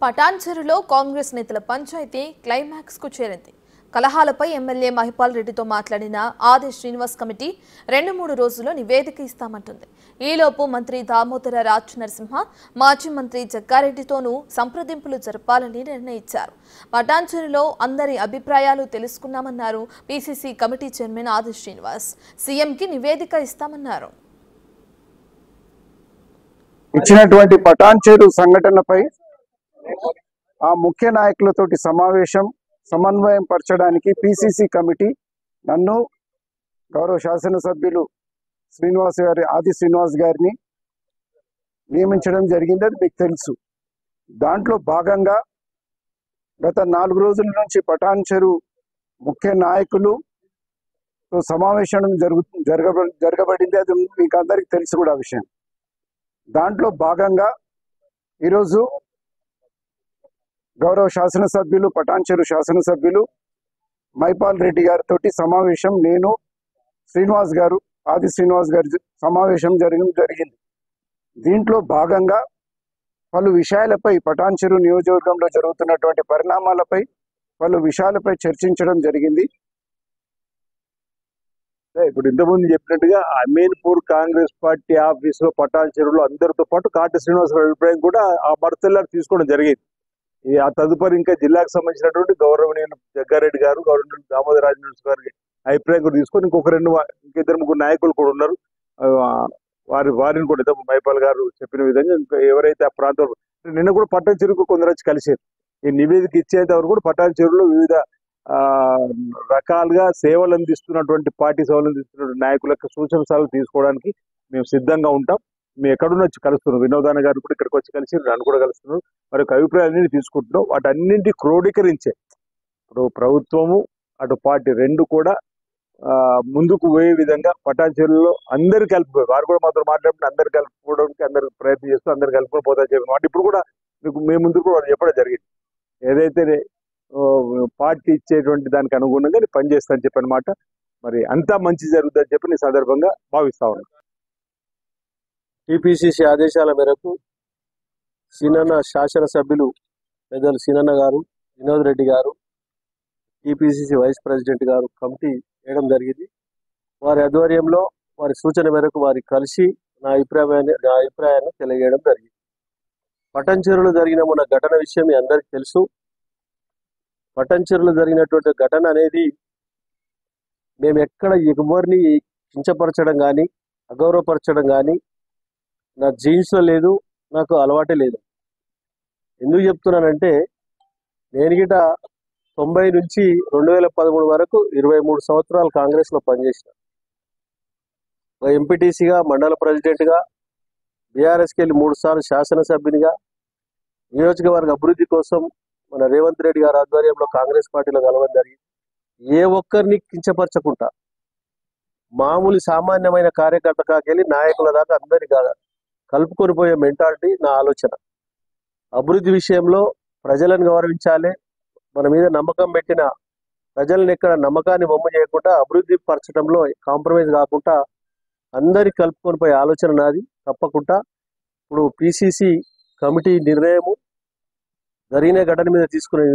పటాన్చెరులో కాంగ్రెస్ నేతల పంచాయతీ క్లైమాక్స్ కు చేరింది. కలహాలపై ఎమ్మెల్యే మహిపాల్ రెడ్డితో మాట్లాడిన ఆది శ్రీనివాస్ కమిటీ 2-3 రోజుల్లో నివేదిక ఇస్తామంటుంది. ఈలోపు మంత్రి దామోదర రాజ్ నరసింహ, మాజీ మంత్రి జగ్గారెడ్డితోనూ సంప్రదింపులు జరపాలని నిర్ణయించారు. పటాన్చెరులో అందరి అభిప్రాయాలు తెలుసుకున్నామన్నారు పీసీసీ కమిటీ చైర్మన్ ఆది శ్రీనివాస్. సీఎంకి నివేదిక ఇస్తామన్నారు. ఇచ్చినటువంటి పటాన్చెరు సంఘటనపై ఆ ముఖ్య నాయకులతోటి సమన్వయం పరచడానికి పీసీసీ కమిటీ నన్ను గౌరవ శాసనసభ్యులు ఆది శ్రీనివాస్ గారిని నియమించడం జరిగింది. అది మీకు తెలుసు. దాంట్లో భాగంగా గత 4 రోజుల నుంచి పటాన్చెరు ముఖ్య నాయకులు సమావేశం జరగబడింది. అది మీకు అందరికి తెలుసు కూడా విషయం. దాంట్లో భాగంగా ఈరోజు గౌరవ శాసనసభ్యులు పటాన్చెరు శాసనసభ్యులు మహిపాల్ రెడ్డి గారితో సమావేశం నేను ఆది శ్రీనివాస్ గారి సమావేశం జరిగింది. దీంట్లో భాగంగా పలు విషయాలపై పటాన్చెరు నియోజకవర్గంలో జరుగుతున్నటువంటి పరిణామాలపై పలు విషయాలపై చర్చించడం జరిగింది. ఇప్పుడు ఇంతకుముందు చెప్పినట్టుగా అమీన్పూర్ కాంగ్రెస్ పార్టీ ఆఫీస్ లో పటాన్చెరులో అందరితో పాటు కాటి శ్రీనివాసరావు అభిప్రాయం కూడా ఆ మరుతెల్లారు తీసుకోవడం జరిగింది. ఆ తదుపరి ఇంకా జిల్లాకు సంబంధించినటువంటి గౌరవనీయులు జగ్గారెడ్డి గారు, గౌరవనీయులు దామోదర రాజ్ నరసింహ గారి అభిప్రాయం కూడా తీసుకొని ఇంకొక 2-3 నాయకులు కూడా ఉన్నారు. వారిని కూడా మైపాల్ గారు చెప్పిన విధంగా ఇంకా ఎవరైతే ఆ ప్రాంతంలో నిన్న కూడా పటాన్చెరుకు కొందరు వచ్చి కలిసారు. ఈ నివేదిక ఇచ్చేంత వరకు కూడా పటాన్చెరులో వివిధ రకాలుగా సేవలు అందిస్తున్నటువంటి నాయకులకు సూచన సలహాలు తీసుకోవడానికి మేము సిద్ధంగా ఉంటాం. మేము ఎక్కడున్న వచ్చి కలుస్తున్నాం. వినోదాన గారు కూడా ఇక్కడికి వచ్చి కలిసి నన్ను కూడా కలుస్తున్నారు. మరి అభిప్రాయాలన్నీ తీసుకుంటున్నాం. వాటన్నింటి క్రోడీకరించే ఇప్పుడు ప్రభుత్వము అటు పార్టీ రెండు కూడా ముందుకు పోయే విధంగా పటాన్చెరులో అందరు కలిపిపోయి వారు కూడా మాత్రం మాట్లాడుకుంటే అందరు కలుపుకోవడానికి అందరు ప్రయత్నం చేస్తూ అందరు కలుపుకొని పోతా చెప్పిన మాట ఇప్పుడు కూడా మేము ముందు కూడా చెప్పడం జరిగింది. ఏదైతే పార్టీ ఇచ్చేటువంటి దానికి అనుగుణంగా పనిచేస్తానని చెప్పిన మాట మరి అంతా మంచి జరుగుతుందని చెప్పి ఈ సందర్భంగా భావిస్తా ఉన్నాను. టీపీసీసీ ఆదేశాల మేరకు సీనన్న శాసనసభ్యులు పెద్దలు సీనన్న గారు, వినోద్ రెడ్డి గారు, టీపీసీసీ వైస్ ప్రెసిడెంట్ గారు కమిటీ వేయడం జరిగింది. వారి ఆధ్వర్యంలో వారి సూచన మేరకు వారి కలిసి నా అభిప్రాయాన్ని తెలియజేయడం జరిగింది. పటాన్చెరులో జరిగిన మన ఘటన విషయం మీ అందరికీ తెలుసు. పటాన్చెరులో జరిగినటువంటి ఘటన అనేది మేము ఎక్కడ ఎవరిని కించపరచడం కానీ అగౌరవపరచడం కానీ నా జీన్స్లో లేదు, నాకు అలవాటే లేదు. ఎందుకు చెప్తున్నానంటే నేను గిట 90 నుంచి 2013 వరకు 23 సంవత్సరాలు కాంగ్రెస్లో పనిచేసిన. ఒక ఎంపీటీసీగా, మండల ప్రెసిడెంట్గా, బీఆర్ఎస్కి వెళ్ళి 3 సార్లు శాసనసభ్యునిగా, నియోజకవర్గ అభివృద్ధి కోసం మన రేవంత్ రెడ్డి గారి ఆధ్వర్యంలో కాంగ్రెస్ పార్టీలో కలవడం జరిగింది. ఏ ఒక్కరిని కించపరచకుండా మామూలు సామాన్యమైన కార్యకర్త కాకెళ్ళి నాయకుల దాకా అందరి కలుపుకొని పోయే మెంటాలిటీ నా ఆలోచన. అభివృద్ధి విషయంలో ప్రజలను గౌరవించాలి. మన మీద నమ్మకం పెట్టిన ప్రజలను ఎక్కడ నమ్మకాన్ని బొమ్మ చేయకుండా అభివృద్ధి పరచడంలో కాంప్రమైజ్ కాకుండా అందరి కలుపుకొని పోయే ఆలోచన నాది. తప్పకుండా ఇప్పుడు పీసీసీ కమిటీ నిర్ణయము జరిగిన ఘటన మీద తీసుకునే